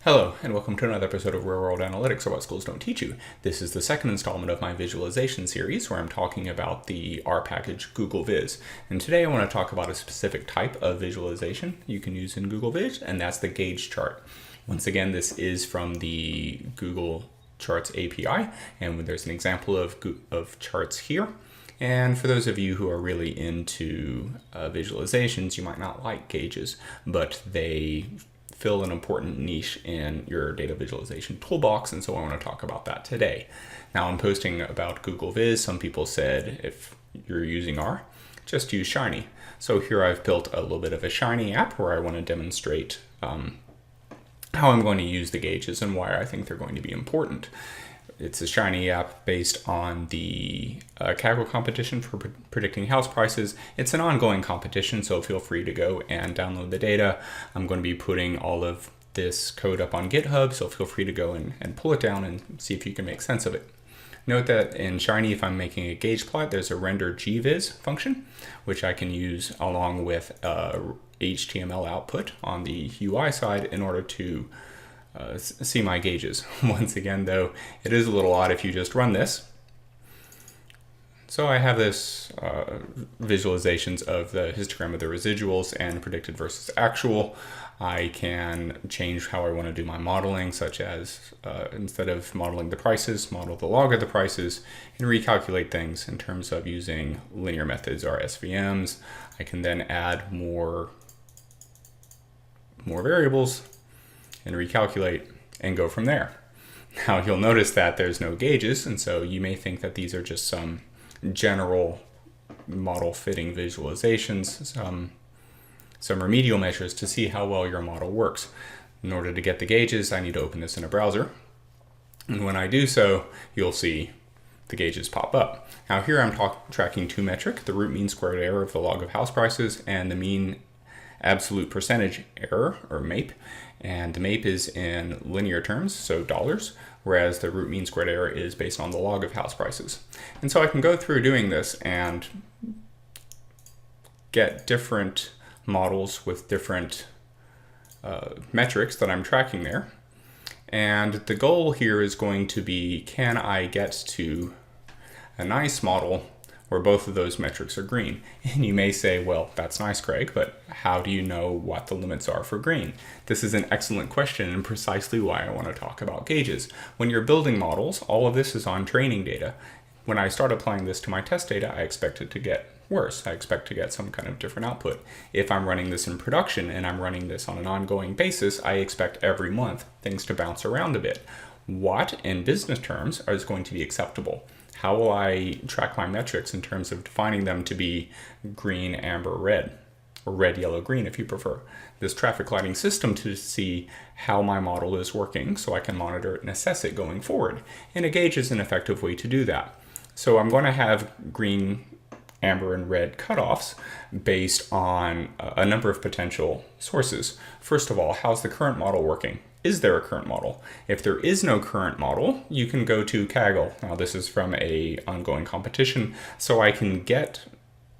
Hello, and welcome to another episode of Real World Analytics, or What Schools Don't Teach You. This is the second installment of my visualization series where I'm talking about the R package Google Viz. And today I want to talk about a specific type of visualization you can use in Google Viz, and that's the gauge chart. Once again, this is from the Google Charts API, and there's an example of charts here. And for those of you who are really into visualizations, you might not like gauges, but they fill an important niche in your data visualization toolbox, and so I want to talk about that today. Now, I'm posting about Google Viz. Some people said if you're using R, just use Shiny. So here I've built a little bit of a Shiny app where I want to demonstrate how I'm going to use the gauges and why I think they're going to be important. It's a Shiny app based on the Kaggle competition for predicting house prices. It's an ongoing competition, so feel free to go and download the data. I'm going to be putting all of this code up on GitHub, so feel free to go and pull it down and see if you can make sense of it. Note that in Shiny, if I'm making a gauge plot, there's a render gviz function, which I can use along with HTML output on the UI side in order to see my gauges. Once again, though, it is a little odd if you just run this. So I have this visualizations of the histogram of the residuals and predicted versus actual. I can change how I want to do my modeling, such as instead of modeling the prices, model the log of the prices and recalculate things in terms of using linear methods or SVMs. I can then add more variables and recalculate and go from there. Now you'll notice that there's no gauges, and so you may think that these are just some general model fitting visualizations, some remedial measures to see how well your model works. In order to get the gauges, I need to open this in a browser. And when I do so, you'll see the gauges pop up. Now here I'm tracking two metrics, the root mean squared error of the log of house prices and the mean absolute percentage error, or MAPE. And the MAPE is in linear terms, so dollars, whereas the root mean squared error is based on the log of house prices. And so I can go through doing this and get different models with different metrics that I'm tracking there. And the goal here is going to be, can I get to a nice model where both of those metrics are green? And you may say, well, that's nice, Craig, but how do you know what the limits are for green? This is an excellent question and precisely why I want to talk about gauges. When you're building models, all of this is on training data. When I start applying this to my test data, I expect it to get worse. I expect to get some kind of different output. If I'm running this in production and I'm running this on an ongoing basis, I expect every month things to bounce around a bit. What, in business terms, is going to be acceptable? How will I track my metrics in terms of defining them to be green, amber, red, or red, yellow, green if you prefer? This traffic lighting system to see how my model is working so I can monitor it and assess it going forward. And a gauge is an effective way to do that. So I'm going to have green, amber, and red cutoffs based on a number of potential sources. First of all, how's the current model working? Is there a current model? If there is no current model, you can go to Kaggle. Now this is from an ongoing competition, so I can get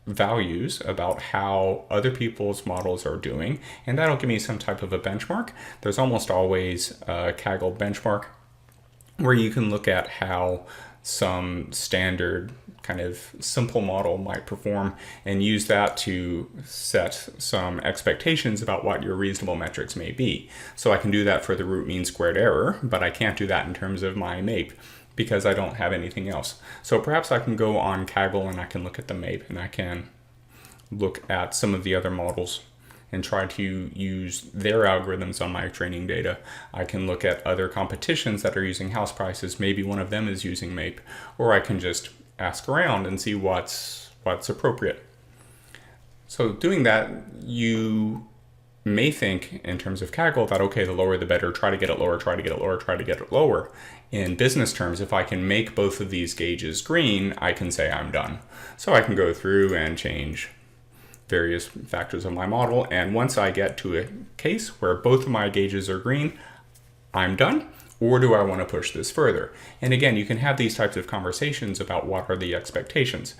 values about how other people's models are doing, and that'll give me some type of a benchmark. There's almost always a Kaggle benchmark where you can look at how some standard kind of simple model might perform and use that to set some expectations about what your reasonable metrics may be. So I can do that for the root mean squared error, but I can't do that in terms of my MAPE because I don't have anything else. So perhaps I can go on Kaggle and I can look at the MAPE and I can look at some of the other models and try to use their algorithms on my training data. I can look at other competitions that are using house prices. Maybe one of them is using MAPE, or I can just ask around and see what's appropriate. So doing that, you may think in terms of Kaggle that, okay, the lower the better, try to get it lower, try to get it lower, try to get it lower. In business terms, if I can make both of these gauges green, I can say I'm done. So I can go through and change various factors of my model, and once I get to a case where both of my gauges are green, I'm done. Or do I want to push this further? And again, you can have these types of conversations about what are the expectations.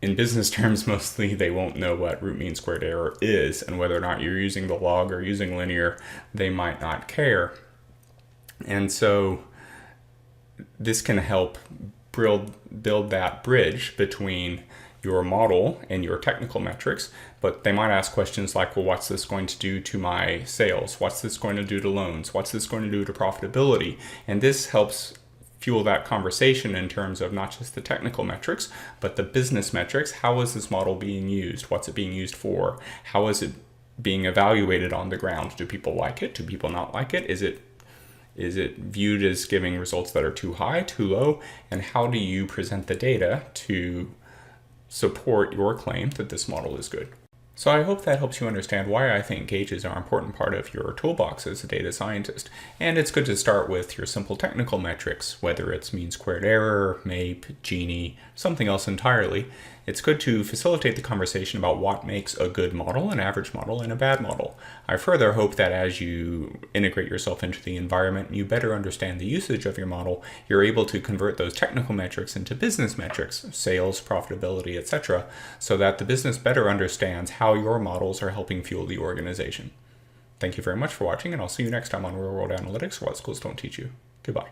In business terms, mostly they won't know what root mean squared error is, and whether or not you're using the log or using linear, they might not care. And so this can help build that bridge between your model and your technical metrics, but they might ask questions like, well, what's this going to do to my sales? What's this going to do to loans? What's this going to do to profitability? And this helps fuel that conversation in terms of not just the technical metrics, but the business metrics. How is this model being used? What's it being used for? How is it being evaluated on the ground? Do people like it? Do people not like it? Is it viewed as giving results that are too high, too low? And how do you present the data to support your claim that this model is good? So I hope that helps you understand why I think gauges are an important part of your toolbox as a data scientist. And it's good to start with your simple technical metrics, whether it's mean squared error, MAPE, Gini, something else entirely. It's good to facilitate the conversation about what makes a good model, an average model, and a bad model. I further hope that as you integrate yourself into the environment, you better understand the usage of your model, you're able to convert those technical metrics into business metrics, sales, profitability, etc., so that the business better understands how your models are helping fuel the organization. Thank you very much for watching, and I'll see you next time on Real World Analytics, What Schools Don't Teach You. Goodbye.